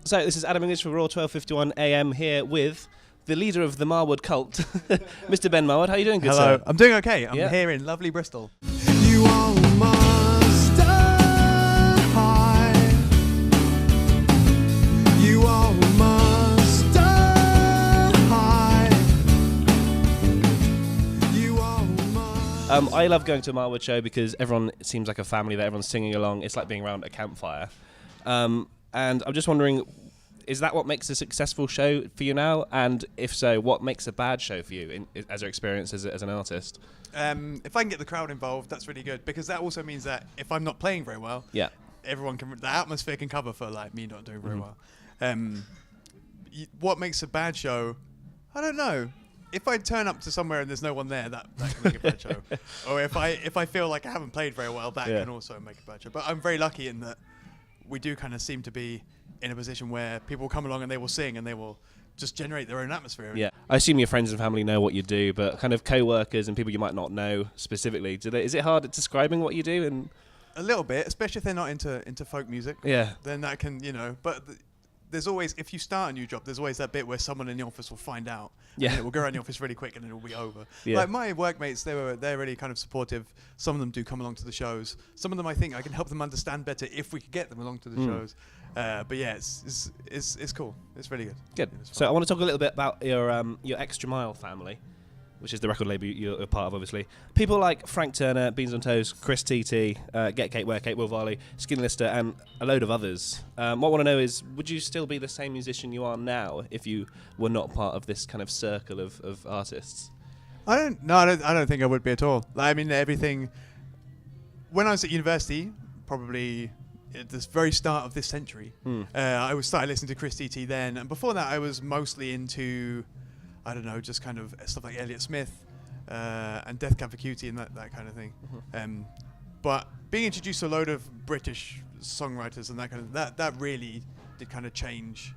So this is Adam English for Raw 12:51 AM here with the leader of the Marwood cult, Mr. Ben Marwood. How are you doing, good Hello. sir? I'm doing okay. I'm here in lovely Bristol. You are master high. You are master high. You are master. I love going to a Marwood show because everyone seems like a family there. Everyone's singing along. It's like being around a campfire. And I'm just wondering, is that what makes a successful show for you now? And if so, what makes a bad show for you as your experience as an artist? If I can get the crowd involved, that's really good, because that also means that if I'm not playing very well, Yeah. everyone can. The atmosphere can cover for like me not doing very well. What makes a bad show? I don't know. If I turn up to somewhere and there's no one there, that can make a bad show. Or if I feel like I haven't played very well, that can also make a bad show. But I'm very lucky in that we do kind of seem to be in a position where people will come along and they will sing and they will just generate their own atmosphere. Yeah, I assume your friends and family know what you do, but kind of co-workers and people you might not know specifically, is it hard at describing what you do? And A little bit, especially if they're not into folk music. yeah, Then that can, but there's always, if you start a new job, there's always that bit where someone in the office will find out. Yeah. And it will go around the office really quick and then it will be over. Yeah. Like my workmates, they're really kind of supportive. Some of them do come along to the shows. Some of them I think I can help them understand better if we could get them along to the shows. But yeah, it's cool. It's really good. good. It's So fun. I want to talk a little bit about your Xtra Mile family, which is the record label you're a part of, obviously. People like Frank Turner, Beans on Toast, Chris TT, Get Kate, Wear Kate, Will Varley, Skin Lister, and a load of others. What I want to know is, would you still be the same musician you are now if you were not part of this kind of circle of artists? I don't think I would be at all. Like, I mean, everything. When I was at university, probably at the very start of this century, I was started listening to Chris TT then, and before that, I was mostly into, I don't know, just kind of stuff like Elliott Smith and Death Cab for Cutie and that kind of thing. But being introduced to a load of British songwriters and that kind of that really did kind of change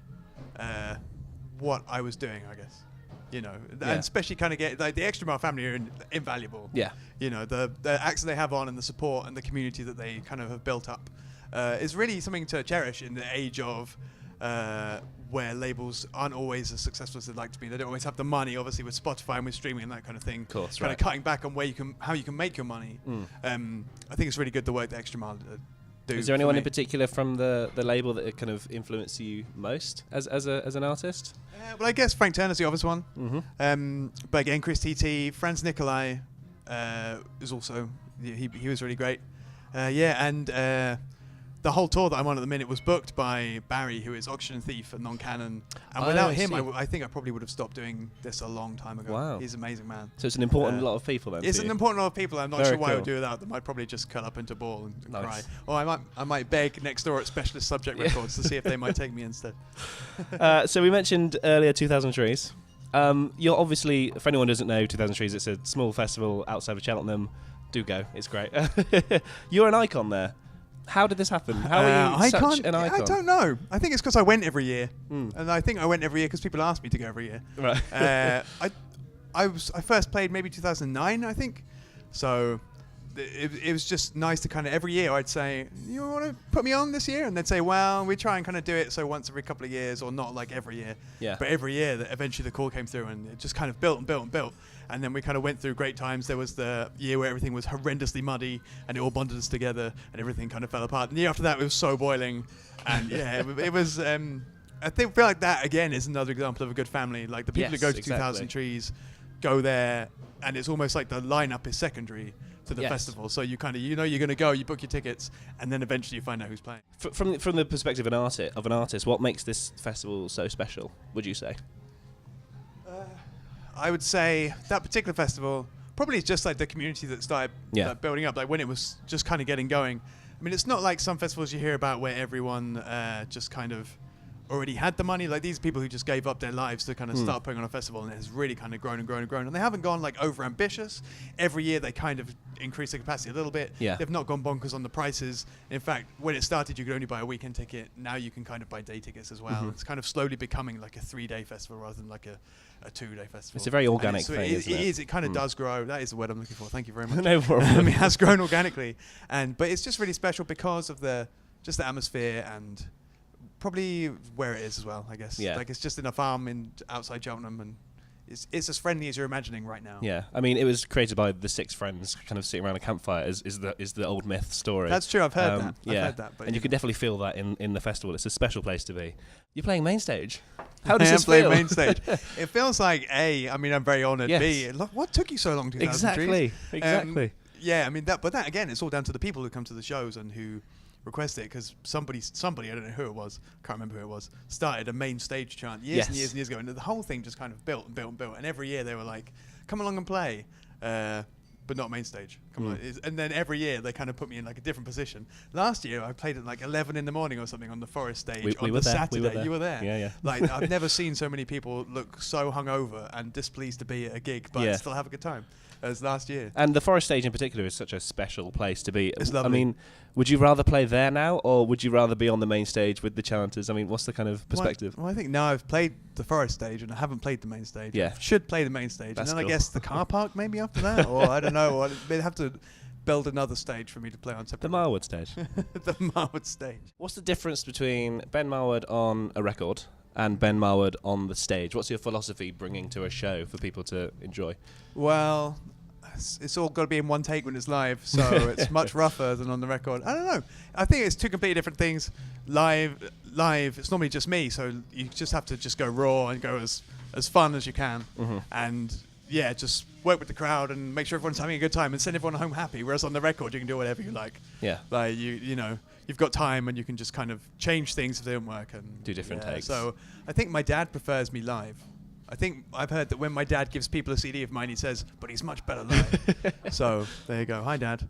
what I was doing, I guess. And especially kind of get like the Xtra Mile family are invaluable. Yeah. The acts that they have on and the support and the community that they kind of have built up is really something to cherish in the age of where labels aren't always as successful as they'd like to be. They don't always have the money, obviously, with Spotify and with streaming and that kind of thing. Of course, kind right. of cutting back on how you can make your money. I think it's really good the work that Xtra Mile do. Is there for anyone me. in particular from the label that kind of influenced you most as an artist? Well, I guess Frank Turner's the obvious one. But again, Chris TT, Franz Nicolai is also, he was really great. And the whole tour that I'm on at the minute was booked by Barry, who is Oxygen Thief and Non-Canon. And without him, I think I probably would have stopped doing this a long time ago. Wow. He's an amazing man. So it's an important lot of people then. It's for an you. important lot of people. I'm not Very sure why I cool. would do without them. I'd probably just cut up into a ball and Nice. cry. Or I might beg next door at Specialist Subject Records to see if they might take me instead. So we mentioned earlier 2000 Trees. You're obviously, for anyone who doesn't know, 2000 Trees, it's a small festival outside of Cheltenham. Do go, it's great. You're an icon there. How did this happen? How are you such an icon? I don't know. I think it's because I went every year. And I think I went every year because people asked me to go every year. Right. I first played maybe 2009, I think. So it was just nice to kind of every year I'd say, you want to put me on this year? And they'd say, well, we try and kind of do it so once every couple of years, or not like every year. Yeah. But every year that eventually the call came through and it just kind of built and built and built. And then we kind of went through great times. There was the year where everything was horrendously muddy and it all bonded us together and everything kind of fell apart. And the year after that, it was so boiling. And yeah, it was, I feel like that again is another example of a good family. Like the people Yes, who go to exactly. 2000 Trees go there and it's almost like the lineup is secondary to the Yes. festival. So you kind of, you're going to go, you book your tickets, and then eventually you find out who's playing. From the perspective of an artist, what makes this festival so special, would you say? I would say that particular festival probably is just like the community that started building up, like when it was just kind of getting going. I mean, it's not like some festivals you hear about where everyone just kind of already had the money. Like these people who just gave up their lives to kind of start putting on a festival, and it has really kind of grown and grown and grown. And they haven't gone like over ambitious. Every year they kind of increase the capacity a little bit. Yeah. They've not gone bonkers on the prices. In fact, when it started, you could only buy a weekend ticket. Now you can kind of buy day tickets as well. It's kind of slowly becoming like a 3-day festival rather than like a 2-day festival. It's a very organic thing, isn't it? It is. It kind of does grow. That is the word I'm looking for. Thank you very much. No problem. It has grown organically, but it's just really special because of the atmosphere and Probably where it is as well, I guess. Yeah. Like it's just in a farm outside Cheltenham, and it's as friendly as you're imagining right now. Yeah, I mean, it was created by the 6 friends, kind of sitting around a campfire. Is the old myth story? That's true. I've heard that. Yeah, I've heard that. But and you can definitely feel that in the festival. It's a special place to be. You're playing main stage. How does this playing feel? main stage. It feels like I mean, I'm very honoured. Yes. B, look, what took you so long to do Exactly. Yeah, I mean but that again, it's all down to the people who come to the shows and who request it, because somebody, I don't know who it was, can't remember who it was, started a main stage chant years and years and years ago, and the whole thing just kind of built and built and built, and every year they were like, come along and play, but not main stage. Come on. And then every year they kind of put me in like a different position. Last year I played at like 11 in the morning or something on the Forest stage on the Saturday. You were there. Yeah. Like I've never seen so many people look so hungover and displeased to be at a gig, but still have a good time as last year. And the Forest stage in particular is such a special place to be. It's lovely. I mean, would you rather play there now, or would you rather be on the main stage with the chanters? I mean, what's the kind of perspective? Well, I think now I've played the Forest stage and I haven't played the main stage. Yeah. I should play the main stage. That's and then cool. I guess the car park maybe after that, or I don't know. Or they'd have to build another stage for me to play on The separate. Marwood stage. The Marwood stage. What's the difference between Ben Marwood on a record and Ben Marwood on the stage? What's your philosophy bringing to a show for people to enjoy? Well, it's all got to be in one take when it's live, so it's much rougher than on the record. I don't know. I think it's two completely different things. Live, it's normally just me, so you just have to just go raw and go as fun as you can, and just work with the crowd and make sure everyone's having a good time and send everyone home happy. Whereas on the record, you can do whatever you like. Yeah. Like you know, you've got time and you can just kind of change things if they don't work and Do different takes. So I think my dad prefers me live. I think I've heard that when my dad gives people a CD of mine, he says, but he's much better live. So there you go. Hi, Dad.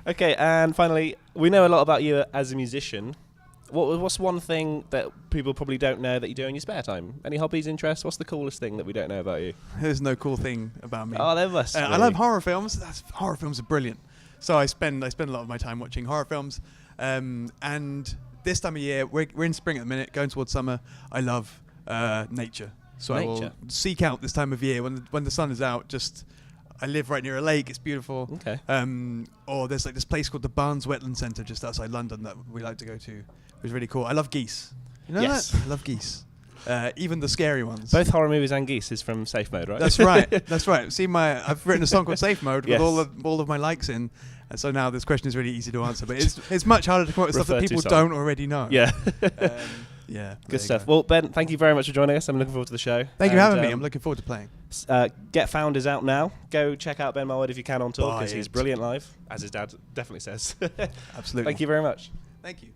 Okay, and finally, we know a lot about you as a musician. What's one thing that people probably don't know that you do in your spare time? Any hobbies, interests? What's the coolest thing that we don't know about you? There's no cool thing about me. Oh, there must be. I love horror films. Horror films are brilliant. So I spend a lot of my time watching horror films. And this time of year, we're in spring at the minute, going towards summer. I love nature. So I will seek out this time of year when the sun is out. I live right near a lake. It's beautiful. Okay. Or there's like this place called the Barnes Wetland Centre just outside London that we like to go to. It was really cool. I love geese. You know that? I love geese. Even the scary ones. Both horror movies and geese is from Safe Mode, right? That's right. That's right. See, I've written a song called Safe Mode Yes. with all of my likes in. And so now this question is really easy to answer, but it's much harder to come up with stuff that Refer to people song. don't already know. Yeah. Yeah. Good stuff. Well, Ben, thank you very much for joining us. I'm looking forward to the show. Thank you for having me. I'm looking forward to playing. Get Found is out now. Go check out Ben Marwood if you can on tour, because Buy he's it. brilliant live, as his dad definitely says. Absolutely. Thank you very much. Thank you.